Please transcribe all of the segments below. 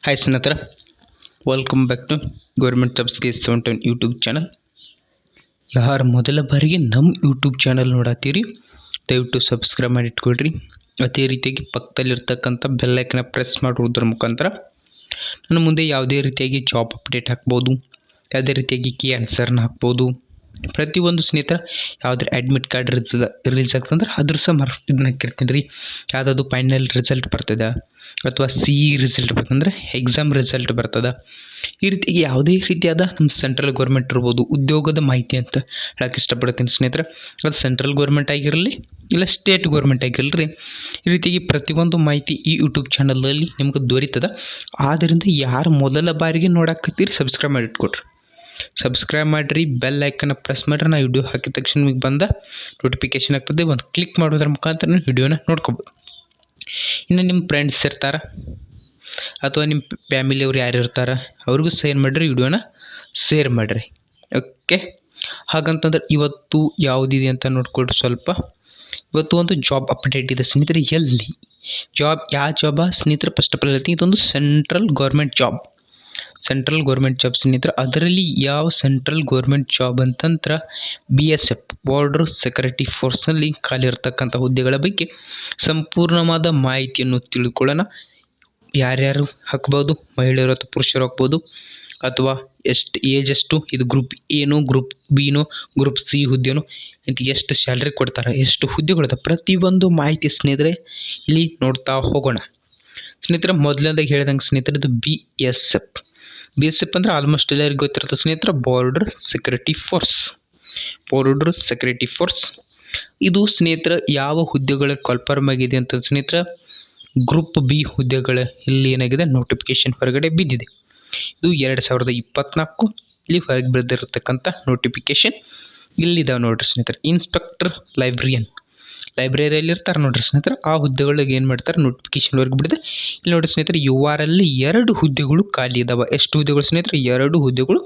Hi ಸ್ನೇಹಿತರ, welcome back to government jobs case 710 YouTube channel. ಯಾರು ಮೊದಲ ಬಾರಿಗೆ ನಮ್ಮ ಯೂಟ್ಯೂಬ್ ಚಾನಲ್ ನೋಡತ್ತೀರಿ ದಯವಿಟ್ಟು ಸಬ್ಸ್ಕ್ರೈಬ್ ಮಾಡಿ ಇಟ್ಕೊಳ್ರಿ. ಅದೇ ರೀತಿಯಾಗಿ ಪಕ್ಕದಲ್ಲಿರ್ತಕ್ಕಂಥ ಬೆಲ್ಲೈಕನ್ನ ಪ್ರೆಸ್ ಮಾಡುವುದರ ಮುಖಾಂತರ ನನ್ನ ಮುಂದೆ ಯಾವುದೇ ರೀತಿಯಾಗಿ ಜಾಬ್ ಅಪ್ಡೇಟ್ ಹಾಕ್ಬೋದು, ಯಾವುದೇ ರೀತಿಯಾಗಿ ಕೀ ಆನ್ಸರ್ನ ಹಾಕ್ಬೋದು. ಪ್ರತಿಯೊಂದು ಸ್ನೇಹಿತರ ಯಾವುದೇ ಅಡ್ಮಿಟ್ ಕಾರ್ಡ್ ರಿಲೀಸ್ ಆಗ್ತಂದ್ರೆ ಅದ್ರ ಸಹ ಇದನ್ನ ಹಾಕಿರ್ತೀನಿ ರೀ. ಯಾವುದಾದ್ರು ಫೈನಲ್ ರಿಸಲ್ಟ್ ಬರ್ತದೆ ಅಥವಾ ರಿಸಲ್ಟ್ ಬರ್ತಂದ್ರೆ ಎಕ್ಸಾಮ್ ರಿಸಲ್ಟ್ ಬರ್ತದೆ. ಈ ರೀತಿಯಾಗಿ ಯಾವುದೇ ರೀತಿಯಾದ ನಮ್ಮ ಸೆಂಟ್ರಲ್ ಗೌರ್ಮೆಂಟ್ ಇರ್ಬೋದು ಉದ್ಯೋಗದ ಮಾಹಿತಿ ಅಂತ ಹೇಳಕ್ಕೆ ಇಷ್ಟಪಡ್ತೀನಿ ಸ್ನೇಹಿತರೆ. ಅದು ಸೆಂಟ್ರಲ್ ಗೌರ್ಮೆಂಟ್ ಆಗಿರಲಿ ಇಲ್ಲ ಸ್ಟೇಟ್ ಗೌರ್ಮೆಂಟ್ ಆಗಿರಲಿ, ಈ ರೀತಿಯಾಗಿ ಪ್ರತಿಯೊಂದು ಮಾಹಿತಿ ಈ ಯೂಟ್ಯೂಬ್ ಚಾನಲಲ್ಲಿ ನಿಮ್ಗೆ ದೊರೀತದೆ. ಆದ್ದರಿಂದ ಯಾರು ಮೊದಲ ಬಾರಿಗೆ ನೋಡಾಕತ್ತೀರಿ ಸಬ್ಸ್ಕ್ರೈಬ್ ಮಾಡಿ ಇಟ್ಕೊಡ್ರಿ. ಸಬ್ಸ್ಕ್ರೈಬ್ ಮಾಡಿರಿ, ಬೆಲ್ ಐಕನ್ನ ಪ್ರೆಸ್ ಮಾಡಿರಿ. ನಾ ವಿಡಿಯೋ ಹಾಕಿದ ತಕ್ಷಣ ನಿಮಗೆ ಬಂದ ನೋಟಿಫಿಕೇಶನ್ ಆಗ್ತದೆ. ಒಂದು ಕ್ಲಿಕ್ ಮಾಡೋದ್ರ ಮುಖಾಂತರ ನೀವು ವಿಡಿಯೋನ ನೋಡ್ಕೋಬೋದು. ಇನ್ನು ನಿಮ್ಮ ಫ್ರೆಂಡ್ಸ್ ಇರ್ತಾರೆ ಅಥವಾ ನಿಮ್ಮ ಫ್ಯಾಮಿಲಿಯವ್ರು ಯಾರು ಇರ್ತಾರೆ ಅವ್ರಿಗೂ ಶೇರ್ ಮಾಡಿರಿ, ವಿಡಿಯೋನ ಶೇರ್ ಮಾಡಿರಿ. ಓಕೆ, ಹಾಗಂತಂದ್ರೆ ಇವತ್ತು ಯಾವುದಿದೆ ಅಂತ ನೋಡ್ಕೊಳ್ರಿ. ಸ್ವಲ್ಪ ಇವತ್ತು ಒಂದು ಜಾಬ್ ಅಪ್ಡೇಟ್ ಇದೆ ಸ್ನೇಹಿತರೆ. ಎಲ್ಲಿ ಯಾವ ಜಾಬ ಸ್ನೇಹಿತರೆ? ಫಸ್ಟ್ ಆಫ್ ಆಲ್ ಹೇಳ್ತೀನಿ, ಇದೊಂದು ಸೆಂಟ್ರಲ್ ಗೌರ್ಮೆಂಟ್ ಜಾಬ್ ಸ್ನೇಹಿತರೆ. ಅದರಲ್ಲಿ ಯಾವ ಸೆಂಟ್ರಲ್ ಗೌರ್ಮೆಂಟ್ ಜಾಬ್ ಅಂತಂದ್ರೆ BSF ಬಾರ್ಡರ್ ಸೆಕ್ಯೂರಿಟಿ ಫೋರ್ಸ್ನಲ್ಲಿ ಖಾಲಿ ಇರತಕ್ಕಂಥ ಹುದ್ದೆಗಳ ಬಗ್ಗೆ ಸಂಪೂರ್ಣವಾದ ಮಾಹಿತಿಯನ್ನು ತಿಳ್ಕೊಳ್ಳೋಣ. ಯಾರ್ಯಾರು ಹಾಕ್ಬೋದು, ಮಹಿಳೆಯರು ಅಥವಾ ಪುರುಷರು ಹಾಕ್ಬೋದು, ಅಥವಾ ಎಷ್ಟು ಏಜ್ ಎಷ್ಟು, ಇದು ಗ್ರೂಪ್ ಏನೋ, ಗ್ರೂಪ್ ಬಿನೋ, ಗ್ರೂಪ್ ಸಿ ಹುದ್ದೆನೋ, ಅಂತ ಎಷ್ಟು ಸ್ಯಾಲ್ರಿ ಕೊಡ್ತಾರೆ, ಎಷ್ಟು ಹುದ್ದೆಗಳಿದೆ, ಪ್ರತಿಯೊಂದು ಮಾಹಿತಿ ಸ್ನೇಹಿತರೆ ಇಲ್ಲಿ ನೋಡ್ತಾ ಹೋಗೋಣ. ಸ್ನೇಹಿತರೆ ಮೊದಲನೇದಾಗಿ ಹೇಳಿದಂಗೆ ಸ್ನೇಹಿತರೆ, ಇದು BSF ಅಂದರೆ ಆಲ್ಮೋಸ್ಟ್ ಎಲ್ಲರಿಗೂ ಗೊತ್ತಿರುತ್ತೆ ಸ್ನೇಹಿತರೆ, ಬಾರ್ಡರ್ ಸೆಕ್ಯೂರಿಟಿ ಫೋರ್ಸ್. ಇದು ಸ್ನೇಹಿತರೆ ಯಾವ ಹುದ್ದೆಗಳ ಕನ್ಫರ್ಮ್ ಆಗಿದೆ ಅಂತ ಸ್ನೇಹಿತರೆ, ಗ್ರೂಪ್ ಬಿ ಹುದ್ದೆಗಳ ಇಲ್ಲಿ ಏನಾಗಿದೆ ನೋಟಿಫಿಕೇಶನ್ ಹೊರಗಡೆ ಬಿದ್ದಿದೆ. ಇದು 2024 ಇಲ್ಲಿ ಹೊರಗೆ ಬಿದ್ದಿರತಕ್ಕಂಥ ನೋಟಿಫಿಕೇಶನ್ ಇಲ್ಲಿದ್ದಾವೆ ನೋಡ್ರಿ ಸ್ನೇಹಿತರೆ. ಇನ್ಸ್ಪೆಕ್ಟರ್ ಲೈಬ್ರರಿಯಲ್ಲಿ ಇರ್ತಾರೆ ನೋಡ್ರಿ ಸ್ನೇಹಿತರೆ, ಆ ಹುದ್ದೆಗಳಿಗೆ ಏನು ಮಾಡ್ತಾರೆ ನೋಟಿಫಿಕೇಶನ್ ವರ್ಗ ಬಿಡಿದೆ. ಇಲ್ಲಿ ನೋಡ್ರಿ ಸ್ನೇಹಿತರೆ, URL 2 ಹುದ್ದೆಗಳು ಖಾಲಿ ಇದಾವೆ. ಎಷ್ಟು ಹುದ್ದೆಗಳು ಸ್ನೇಹಿತರೆ? 2 ಹುದ್ದೆಗಳು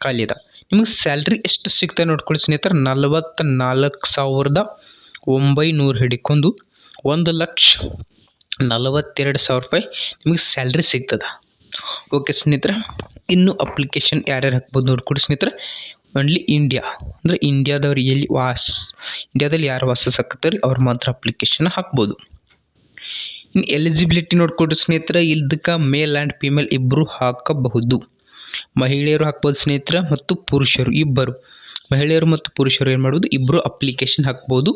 ಖಾಲಿ ಇದಾವೆ. ನಿಮಗೆ ಸ್ಯಾಲ್ರಿ ಎಷ್ಟು ಸಿಗ್ತದೆ ನೋಡ್ಕೊಳ್ಳಿ ಸ್ನೇಹಿತರೆ. 44,900 ಹಿಡ್ಕೊಂಡು 1,42,000 ರೂಪಾಯಿ ನಿಮಗೆ ಸ್ಯಾಲ್ರಿ ಸಿಗ್ತದೆ. ಓಕೆ ಸ್ನೇಹಿತರೆ, ಇನ್ನು ಅಪ್ಲಿಕೇಶನ್ ಯಾರ್ಯಾರು ಹಾಕ್ಬೋದು ನೋಡ್ಕೊಡಿ ಸ್ನೇಹಿತರೆ. ಓನ್ಲಿ ಇಂಡಿಯಾ ಅಂದರೆ ಇಂಡಿಯಾದವ್ರು ಇಂಡಿಯಾದಲ್ಲಿ ಯಾರು ವಾಸಿಸಕತ್ತಾರೆ ಅವ್ರು ಮಾತ್ರ ಅಪ್ಲಿಕೇಶನ್ ಹಾಕ್ಬೋದು. ಇನ್ನು ಎಲಿಜಿಬಿಲಿಟಿ ನೋಡ್ಕೊಡ್ರಿ ಸ್ನೇಹಿತರೆ. ಇದಕ್ಕೆ ಮೇಲ್ ಆ್ಯಂಡ್ ಫಿಮೇಲ್ ಇಬ್ಬರು ಹಾಕಬಹುದು. ಮಹಿಳೆಯರು ಹಾಕ್ಬೋದು ಸ್ನೇಹಿತರೆ ಮತ್ತು ಪುರುಷರು ಇಬ್ಬರು. ಮಹಿಳೆಯರು ಮತ್ತು ಪುರುಷರು ಏನು ಮಾಡ್ಬೋದು, ಇಬ್ಬರು ಅಪ್ಲಿಕೇಶನ್ ಹಾಕ್ಬೋದು.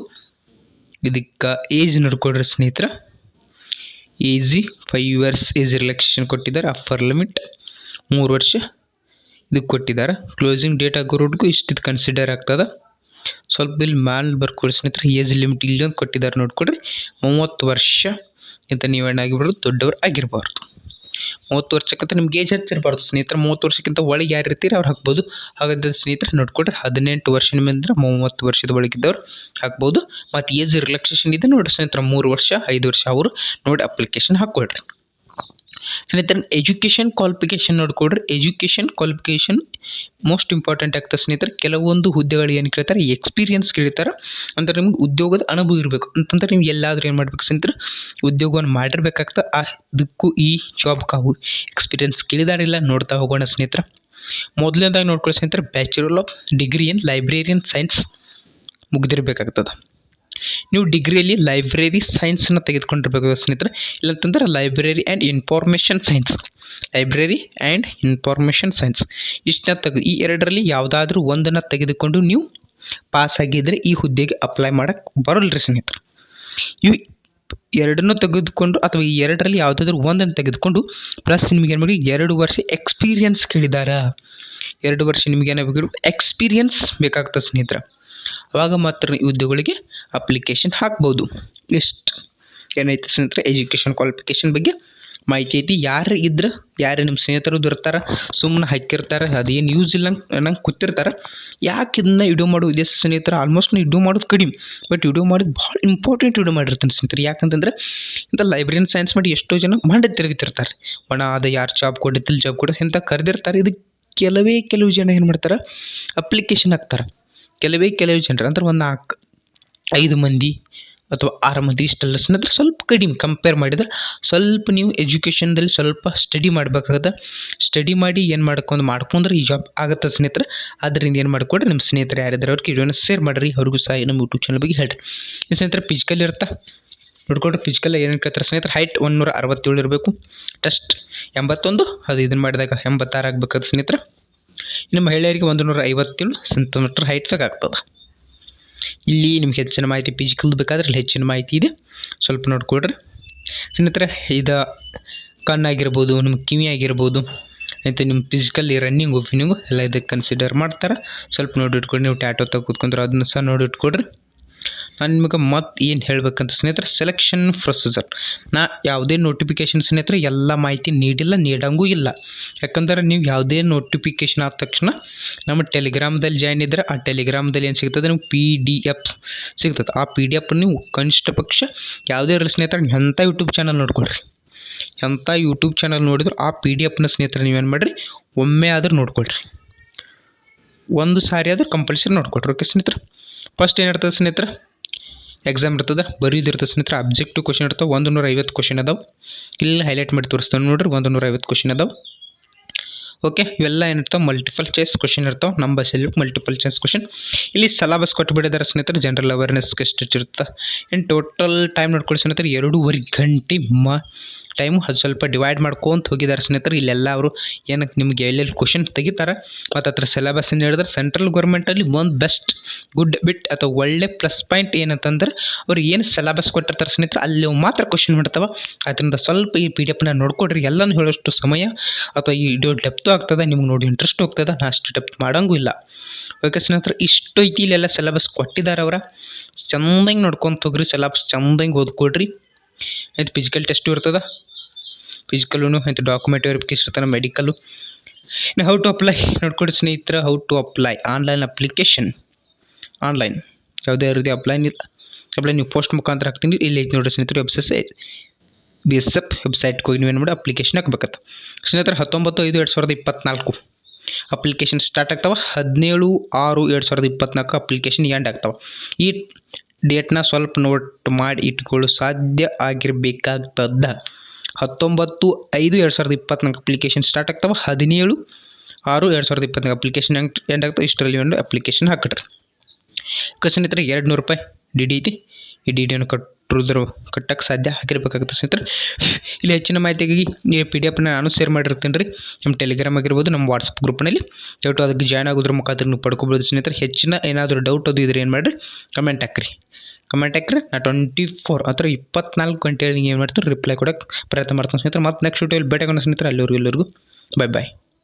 ಇದಕ್ಕೆ ಏಜ್ ನೋಡ್ಕೊಡ್ರಿ ಸ್ನೇಹಿತರೆ. 5 years ಏಜ್ ರಿಲ್ಯಾಕ್ಸೇಷನ್ ಕೊಟ್ಟಿದ್ದಾರೆ. ಅಪ್ಪರ್ ಲಿಮಿಟ್ 3 ವರ್ಷ ಇದಕ್ಕೆ ಕೊಟ್ಟಿದ್ದಾರೆ. ಕ್ಲೋಸಿಂಗ್ ಡೇಟ್ ಆಗೋವರೆಗೂ ಇಷ್ಟು ಕನ್ಸಿಡರ್ ಆಗ್ತದೆ. ಸ್ವಲ್ಪ ಇಲ್ಲಿ ಮ್ಯಾಲ್ ಬರ್ಕೊಡಿ ಸ್ನೇಹಿತರೆ. ಏಜ್ ಲಿಮಿಟ್ ಇಲ್ಲಿ ಒಂದು ಕೊಟ್ಟಿದ್ದಾರೆ ನೋಡ್ಕೊಡ್ರಿ. 30 ವರ್ಷ ಇಂತ ನೀವೇನಾಗಿರ್ಬಾರ್ದು, ದೊಡ್ಡವ್ರು ಆಗಿರಬಾರ್ದು. 30 ವರ್ಷಕ್ಕಿಂತ ನಿಮ್ಗೆ ಏಜ್ ಹೆಚ್ಚಿರಬಾರ್ದು ಸ್ನೇಹಿತರೆ. 30 ವರ್ಷಕ್ಕಿಂತ ಒಳಗೆ ಯಾರು ಇರ್ತೀರಿ ಅವ್ರು ಹಾಕ್ಬೋದು. ಹಾಗಾದ್ರೆ ಸ್ನೇಹಿತರೆ ನೋಡ್ಕೊಡ್ರಿ, 18 ವರ್ಷ ನಿಮ್ಮಿಂದ 30 ವರ್ಷದ ಒಳಗಿದ್ದವ್ರು ಹಾಕ್ಬೋದು. ಮತ್ತು ಏಜ್ ರಿಲ್ಯಾಕ್ಸೇಷನ್ ಇದೆ ನೋಡ್ರಿ ಸ್ನೇಹಿತರೆ, 3 ವರ್ಷ 5 ವರ್ಷ ಅವರು ನೋಡಿ ಅಪ್ಲಿಕೇಶನ್ ಹಾಕ್ಕೊಳ್ರಿ ಸ್ನೇಹಿತರೆ. ಎಜುಕೇಷನ್ ಕ್ವಾಲಿಫಿಕೇಷನ್ ನೋಡ್ಕೊಡ್ರಿ. ಎಜುಕೇಷನ್ ಕ್ವಾಲಿಫಿಕೇಷನ್ ಮೋಸ್ಟ್ ಇಂಪಾರ್ಟೆಂಟ್ ಆಗ್ತದೆ ಸ್ನೇಹಿತರೆ. ಕೆಲವೊಂದು ಹುದ್ದೆಗಳು ಏನು ಕೇಳ್ತಾರೆ, ಎಕ್ಸ್ಪೀರಿಯನ್ಸ್ ಕೇಳ್ತಾರೆ. ಅಂದರೆ ನಿಮ್ಗೆ ಉದ್ಯೋಗದ ಅನುಭವ ಇರಬೇಕು ಅಂತಂದ್ರೆ ನೀವು ಎಲ್ಲಾದರೂ ಏನು ಮಾಡ್ಬೇಕು ಸ್ನೇಹಿತರೆ, ಉದ್ಯೋಗವನ್ನು ಮಾಡಿರ್ಬೇಕಾಗ್ತದೆ. ಅದಕ್ಕೂ ಈ ಜಾಬ್ಗಾವು ಎಕ್ಸ್ಪೀರಿಯನ್ಸ್ ಕೇಳಿದಾರಿಲ್ಲ, ನೋಡ್ತಾ ಹೋಗೋಣ ಸ್ನೇಹಿತರೆ. ಮೊದಲನೇದಾಗಿ ನೋಡ್ಕೊಳ್ಳಿ ಸ್ನೇಹಿತರೆ, bachelor of degree in librarian science ಮುಗ್ದಿರಬೇಕಾಗ್ತದೆ. ನೀವು ಡಿಗ್ರಿಯಲ್ಲಿ ಲೈಬ್ರರಿ ಸೈನ್ಸ್ನ ತೆಗೆದುಕೊಂಡಿರ್ಬೇಕು ಸ್ನೇಹಿತರೆ. ಇಲ್ಲಂತಂದ್ರೆ ಲೈಬ್ರರಿ ಆ್ಯಂಡ್ ಇನ್ಫಾರ್ಮೇಷನ್ ಸೈನ್ಸ್ ಇಷ್ಟನ್ನ ಈ ಎರಡರಲ್ಲಿ ಯಾವುದಾದ್ರೂ ಒಂದನ್ನು ತೆಗೆದುಕೊಂಡು ನೀವು ಪಾಸ್ ಆಗಿದ್ದರೆ ಈ ಹುದ್ದೆಗೆ ಅಪ್ಲೈ ಮಾಡೋಕ್ಕೆ ಬರೋಲ್ರಿ ಸ್ನೇಹಿತರೆ. ಇವು ಎರಡನ್ನೂ ತೆಗೆದುಕೊಂಡು ಅಥವಾ ಈ ಎರಡರಲ್ಲಿ ಯಾವುದಾದ್ರೂ ಒಂದನ್ನು ತೆಗೆದುಕೊಂಡು ಪ್ಲಸ್ ನಿಮಗೆ ಏನು ಮಾಡಿ 2 ವರ್ಷ ಎಕ್ಸ್ಪೀರಿಯನ್ಸ್ ಕೇಳಿದ್ದಾರೆ. 2 ವರ್ಷ ನಿಮಗೆ ಏನಾಗಬೇಕು, ಎಕ್ಸ್ಪೀರಿಯನ್ಸ್ ಬೇಕಾಗ್ತದೆ ಸ್ನೇಹಿತರೆ. ಆವಾಗ ಮಾತ್ರ ಈ ಹುದ್ದೆಗಳಿಗೆ ಅಪ್ಲಿಕೇಶನ್ ಹಾಕ್ಬೋದು. ಎಷ್ಟು ಏನೈತೆ ಸ್ನೇಹಿತರೆ ಎಜುಕೇಷನ್ ಕ್ವಾಲಿಫಿಕೇಷನ್ ಬಗ್ಗೆ ಮಾಹಿತಿ ಐತಿ. ಯಾರು ಇದ್ರೆ ಯಾರು ನಿಮ್ಮ ಸ್ನೇಹಿತರು ಇರ್ತಾರೆ ಸುಮ್ಮನೆ ಹಾಕಿರ್ತಾರೆ, ಅದೇನು ಯೂಸ್ ಇಲ್ಲ ನಂಗೆ ಕೂತಿರ್ತಾರೆ. ಯಾಕೆ ಇದನ್ನ ವಿಡಿಯೋ ಮಾಡೋ ಉದ್ದೇಶ ಸ್ನೇಹಿತರೆ, ಆಲ್ಮೋಸ್ಟ್ ನಾನು ವಿಡಿಯೋ ಮಾಡೋದು ಕಡಿಮೆ, ಬಟ್ ವಿಡಿಯೋ ಮಾಡೋದು ಭಾಳ ಇಂಪಾರ್ಟೆಂಟ್ ವಿಡಿಯೋ ಮಾಡಿರ್ತೀನಿ ಸ್ನೇಹಿತರೆ. ಯಾಕಂತಂದ್ರೆ ಇಂಥ ಲೈಬ್ರರಿಯನ್ ಸೈನ್ಸ್ ಮಾಡಿ ಎಷ್ಟೋ ಜನ ಮಾಡಿ ತಿರುಗಿತಿರ್ತಾರೆ. ಅದು ಯಾರು ಜಾಬ್ ಕೊಡುತ್ತೆ ಇಂಥ ಕರೆದಿರ್ತಾರೆ. ಇದು ಕೆಲವು ಜನ ಏನು ಮಾಡ್ತಾರೆ, ಅಪ್ಲಿಕೇಶನ್ ಹಾಕ್ತಾರೆ. ಕೆಲವೇ ಜನರು ಅಂದ್ರೆ ಒಂದು 4-5 ಮಂದಿ ಅಥವಾ 6 ಮಂದಿ ಇಷ್ಟಲ್ಲ ಸ್ನೇಹಿತರೆ, ಸ್ವಲ್ಪ ಕಡಿಮೆ ಕಂಪೇರ್ ಮಾಡಿದ್ರೆ. ಸ್ವಲ್ಪ ನೀವು ಎಜುಕೇಷನ್ದಲ್ಲಿ ಸ್ವಲ್ಪ ಸ್ಟಡಿ ಮಾಡಬೇಕಾಗತ್ತೆ. ಸ್ಟಡಿ ಮಾಡಿ ಏನು ಮಾಡ್ಕೊಂಡ್ರೆ ಈ ಜಾಬ್ ಆಗುತ್ತೆ ಸ್ನೇಹಿತರೆ. ಆದ್ದರಿಂದ ಏನು ಮಾಡಿಕೊಡ್ರಿ, ನಿಮ್ಮ ಸ್ನೇಹಿತರು ಯಾರಿದ್ದಾರೆ ಅವ್ರಿಗೆ ವಿಡಿಯೋನ ಶೇರ್ ಮಾಡಿರಿ, ಅವ್ರಿಗೂ ಸಹ ನಮ್ಮ ಯೂಟ್ಯೂಬ್ ಚಾನಲ್ ಬಗ್ಗೆ ಹೇಳ್ರಿ. ಈ ಸ್ನೇಹಿತರೆ ಫಿಸಿಕಲ್ ಇರುತ್ತೆ ನೋಡ್ಕೊಡ್ರಿ. ಫಿಸಿಕಲ್ ಏನೇನು ಕೇಳ್ತಾರೆ ಸ್ನೇಹಿತರೆ, ಹೈಟ್ 167 ಇರಬೇಕು, ಟೆಸ್ಟ್ 81, ಅದು ಇದನ್ನು ಮಾಡಿದಾಗ 86 ಆಗಬೇಕಾದ್ರೆ ಸ್ನೇಹಿತರೆ. ಇನ್ನು ಮಹಿಳೆಯರಿಗೆ 157 ಸೆಂಟಿಮೀಟರ್ ಹೈಟ್ ಬೇಕಾಗ್ತದೆ. ಇಲ್ಲಿ ನಿಮ್ಗೆ ಹೆಚ್ಚಿನ ಮಾಹಿತಿ ಫಿಸಿಕಲ್ ಬೇಕಾದ್ರೆ ಇಲ್ಲಿ ಹೆಚ್ಚಿನ ಮಾಹಿತಿ ಇದೆ, ಸ್ವಲ್ಪ ನೋಡ್ಕೊಡ್ರಿ ಸ್ನೇಹಿತರೆ. ಇದು ಕಣ್ಣಾಗಿರ್ಬೋದು, ನಿಮ್ಮ ಕಿವಿ ಆಗಿರ್ಬೋದು, ಮತ್ತು ನಿಮ್ಮ ಫಿಸಿಕಲ್ಲಿ ರನ್ನಿಂಗು ಫಿನಿಂಗು ಎಲ್ಲ ಇದಕ್ಕೆ ಕನ್ಸಿಡರ್ ಮಾಡ್ತಾರೆ. ಸ್ವಲ್ಪ ನೋಡಿ ಇಟ್ಕೊಡ್ರಿ. ನೀವು ಟ್ಯಾಟೋ ಕೂತ್ಕೊಂಡ್ರೆ ಅದನ್ನು ಸಹ ನೋಡಿ ಇಟ್ಕೊಡ್ರಿ. ನಾನು ನಿಮಗೆ ಮತ್ತೆ ಏನು ಹೇಳಬೇಕಂತ ಸ್ನೇಹಿತರೆ, ಸೆಲೆಕ್ಷನ್ ಪ್ರೊಸೀಜರ್ ನಾ ಯಾವುದೇ ನೋಟಿಫಿಕೇಷನ್ ಸ್ನೇಹಿತರೆ ಎಲ್ಲ ಮಾಹಿತಿ ನೀಡಂಗೂ ಇಲ್ಲ. ಯಾಕಂದ್ರೆ ನೀವು ಯಾವುದೇ ನೋಟಿಫಿಕೇಷನ್ ಆದ ತಕ್ಷಣ ನಮ್ಮ ಟೆಲಿಗ್ರಾಮ್ದಲ್ಲಿ ಜಾಯ್ನ್ ಇದ್ದರೆ ಆ ಟೆಲಿಗ್ರಾಮ್ದಲ್ಲಿ ಏನು ಸಿಗ್ತದೆ, ನಿಮ್ಗೆ PDF ಸಿಗ್ತದೆ. ಆ PDF ನೀವು ಕನಿಷ್ಠ ಪಕ್ಷ ಯಾವುದೇ ಇರಲಿ ಸ್ನೇಹಿತರೆ, ಎಂಥ ಯೂಟ್ಯೂಬ್ ಚಾನಲ್ ನೋಡ್ಕೊಳ್ರಿ, ಎಂಥ ಯೂಟ್ಯೂಬ್ ಚಾನಲ್ ನೋಡಿದ್ರು ಆ PDF ಸ್ನೇಹಿತರೆ ನೀವೇನು ಮಾಡಿರಿ, ಒಮ್ಮೆ ಆದರೂ ನೋಡ್ಕೊಳ್ರಿ, ಒಂದು ಸಾರಿ ಆದರೂ ಕಂಪಲ್ಸರಿ ನೋಡ್ಕೊಳ್ರಿ. ಓಕೆ ಸ್ನೇಹಿತರೆ. ಫಸ್ಟ್ ಏನಿರ್ತದೆ ಸ್ನೇಹಿತರೆ, ಎಕ್ಸಾಮ್ ಇರ್ತದೆ, ಬರೀದಿರ್ತದೆ ಸ್ನೇಹಿತರೆ. ಅಬ್ಜೆಕ್ಟಿವ್ ಕ್ವಶನ್ ಇರ್ತವೆ, 150 ಕ್ವಶನ್ ಅದಾವೆ. ಇಲ್ಲಿ ಹೈಲೈಟ್ ಮಾಡಿ ತೋರಿಸ್ತಾವೆ ನೋಡ್ರಿ, 150 ಕ್ವಶನ್ ಅದಾವೆ. ಓಕೆ, ಇವೆಲ್ಲ ಏನಿರ್ತಾವೆ ಮಲ್ಟಿಪಲ್ ಚಾಯ್ಸ್ ಕ್ವಶನ್ ಇರ್ತಾವೆ. ನಮ್ಮ ಭಾಷೆಯಲ್ಲಿ ಮಲ್ಟಿಪಲ್ ಚಾಯ್ಸ್ ಕ್ವಶನ್. ಇಲ್ಲಿ ಸಿಲೆಬಸ್ ಕೊಟ್ಟುಬಿಟ್ಟಿದ್ದಾರೆ ಸ್ನೇಹಿತರೆ, ಜನರಲ್ ಅವೇರ್ನೆಸ್ಗೆ ಎಷ್ಟು ಇರುತ್ತೆ. ಇನ್ನು ಟೋಟಲ್ ಟೈಮ್ ನೋಡ್ಕೊಳ್ಳಿ ಸ್ನೇಹಿತರೆ, 2.5 ಗಂಟೆ ಟೈಮು. ಅದು ಸ್ವಲ್ಪ ಡಿವೈಡ್ ಮಾಡ್ಕೊಂತ ಹೋಗಿದ್ದಾರೆ ಸ್ನೇಹಿತರೆ. ಇಲ್ಲೆಲ್ಲ ಅವರು ಏನಕ್ಕೆ ನಿಮ್ಗೆ ಎಲ್ಲೆಲ್ಲಿ ಕ್ವಶನ್ ತೆಗಿತಾರೆ ಮತ್ತು ಹತ್ರ ಸಿಲೆಬಸ್ ಏನು ಹೇಳಿದ್ರೆ, ಸೆಂಟ್ರಲ್ ಗೌರ್ಮೆಂಟಲ್ಲಿ ಒಂದು ಬೆಸ್ಟ್ ಗುಡ್ ಬಿಟ್ ಅಥವಾ ಒಳ್ಳೆ ಪ್ಲಸ್ ಪಾಯಿಂಟ್ ಏನಂತಂದ್ರೆ, ಅವ್ರು ಏನು ಸಿಲೆಬಸ್ ಕೊಟ್ಟಿರ್ತಾರೆ ಸ್ನೇಹಿತರೆ ಅಲ್ಲಿ ಮಾತ್ರ ಕ್ವಶನ್ ಮಾಡ್ತಾವೆ. ಅದರಿಂದ ಸ್ವಲ್ಪ ಈ PDF ನೋಡ್ಕೊಡ್ರಿ. ಎಲ್ಲನೂ ಹೇಳೋಷ್ಟು ಸಮಯ ಅಥವಾ ಈ ವಿಡಿಯೋ ಡೆಪ್ತು ಆಗ್ತದೆ, ನಿಮ್ಗೆ ನೋಡಿ ಇಂಟ್ರೆಸ್ಟ್ ಹೋಗ್ತದೆ. ನಾ ಅಷ್ಟು ಡೆಪ್ತ್ ಮಾಡೋಂಗೂ ಇಲ್ಲ. ಓಕೆ ಸ್ನೇಹಿತರೆ, ಇಷ್ಟು ಐತಿ ಇಲ್ಲೆಲ್ಲ ಸಿಲೆಬಸ್ ಕೊಟ್ಟಿದ್ದಾರೆ ಅವರ. ಚೆಂದಂಗೆ ನೋಡ್ಕೊಂತ ಹೋಗ್ರಿ, ಸಿಲೆಬಸ್ ಚೆಂದಂಗೆ ಓದ್ಕೊಡ್ರಿ. ಆಯ್ತು, ಫಿಸಿಕಲ್ ಟೆಸ್ಟು ಇರ್ತದೆ, ಫಿಸಿಕಲ್ಲು ಆಯ್ತು, ಡಾಕ್ಯುಮೆಂಟ್ ವೆರಿಫಿಕೇಷನ್ ಇರ್ತಾನೆ, ಮೆಡಿಕಲ್ಲು. ಇನ್ನು ಹೌ ಟು ಅಪ್ಲೈ ನೋಡ್ಕೊಡಿ ಸ್ನೇಹಿತರೆ. How to apply online application, online ಯಾವುದೇ ರೀತಿ ಅಪ್ಲೈ ನೀವು ಪೋಸ್ಟ್ ಮುಖಾಂತರ ಹಾಕ್ತೀನಿ. ಇಲ್ಲಿ ಐತೆ ನೋಡಿರಿ ಸ್ನೇಹಿತರೆ, BSF ವೆಬ್ಸೈಟ್ಗೆ ಹೋಗಿ ನೀವೇನು ಮಾಡಿ ಅಪ್ಲಿಕೇಶನ್ ಹಾಕ್ಬೇಕತ್ತ ಸ್ನೇಹಿತರೆ. 19/5/2024 ಅಪ್ಲಿಕೇಶನ್ ಸ್ಟಾರ್ಟ್ ಆಗ್ತಾವೆ. 17/6/2024 ಅಪ್ಲಿಕೇಶನ್ ಎಂಡ್ ಆಗ್ತಾವೆ. ಈ ಡೇಟ್ನ ಸ್ವಲ್ಪ ನೋಟ್ ಮಾಡಿ ಇಟ್ಕೊಳ್ಳೋ ಸಾಧ್ಯ ಆಗಿರಬೇಕಾಗ್ತದ. 19/5/2024 ಅಪ್ಲಿಕೇಶನ್ ಸ್ಟಾರ್ಟ್ ಆಗ್ತಾವೆ. 17/6/2024 ಅಪ್ಲಿಕೇಶನ್ ಎಂಡ್ ಆಗ್ತಾವೆ. ಇಷ್ಟರಲ್ಲಿ ಒಂದು ಅಪ್ಲಿಕೇಶನ್ ಹಾಕಿಡ್ರಿ. ಸ್ನೇಹಿತರೆ, 200 ರೂಪಾಯಿ DD ಐತಿ. ಈ DDಯನ್ನು ಕಟ್ಟಕ್ಕೆ ಸಾಧ್ಯ ಆಗಿರ್ಬೇಕಾಗುತ್ತೆ ಸ್ನೇಹಿತರೆ. ಇಲ್ಲಿ ಹೆಚ್ಚಿನ ಮಾಹಿತಿಗಾಗಿ ಈ PDF ನಾನು ಶೇರ್ ಮಾಡಿರ್ತೀನಿ ರೀ, ನಮ್ಮ ಟೆಲಿಗ್ರಾಮ್ ಆಗಿರ್ಬೋದು, ನಮ್ಮ ವಾಟ್ಸಪ್ ಗ್ರೂಪ್ನಲ್ಲಿ. ಅದಕ್ಕೆ ಜಾಯ್ನ್ ಆಗೋದ್ರ ಮುಖಾಂತರ ನೀವು ಪಡ್ಕೊಬೋದು ಸ್ನೇಹಿತರೆ. ಹೆಚ್ಚಿನ ಏನಾದರೂ ಡೌಟ್ ಅದು ಇದ್ರೆ ಏನು ಮಾಡಿರಿ, ಕಮೆಂಟ್ ಹಾಕ್ರಿ. ನಾ 24 ಗಂಟೆಯಲ್ಲಿ ಏನು ಮಾಡ್ತೀನಿ ರಿಪ್ಲೈ ಕೊಡೋಕ್ಕೆ ಪ್ರಯತ್ನ ಮಾಡ್ತೀನಿ ಸ್ನೇಹಿತರೆ. ಮತ್ತು ನೆಕ್ಸ್ಟ್ ವಿಡಿಯೋಲಿ ಭೇಟಿಯಾಗೋಣ ಸ್ನೇಹಿತರೆ. ಅಲ್ಲಿವರೆಗೂ ಎಲ್ಲರಿಗೂ ಬಾಯ್.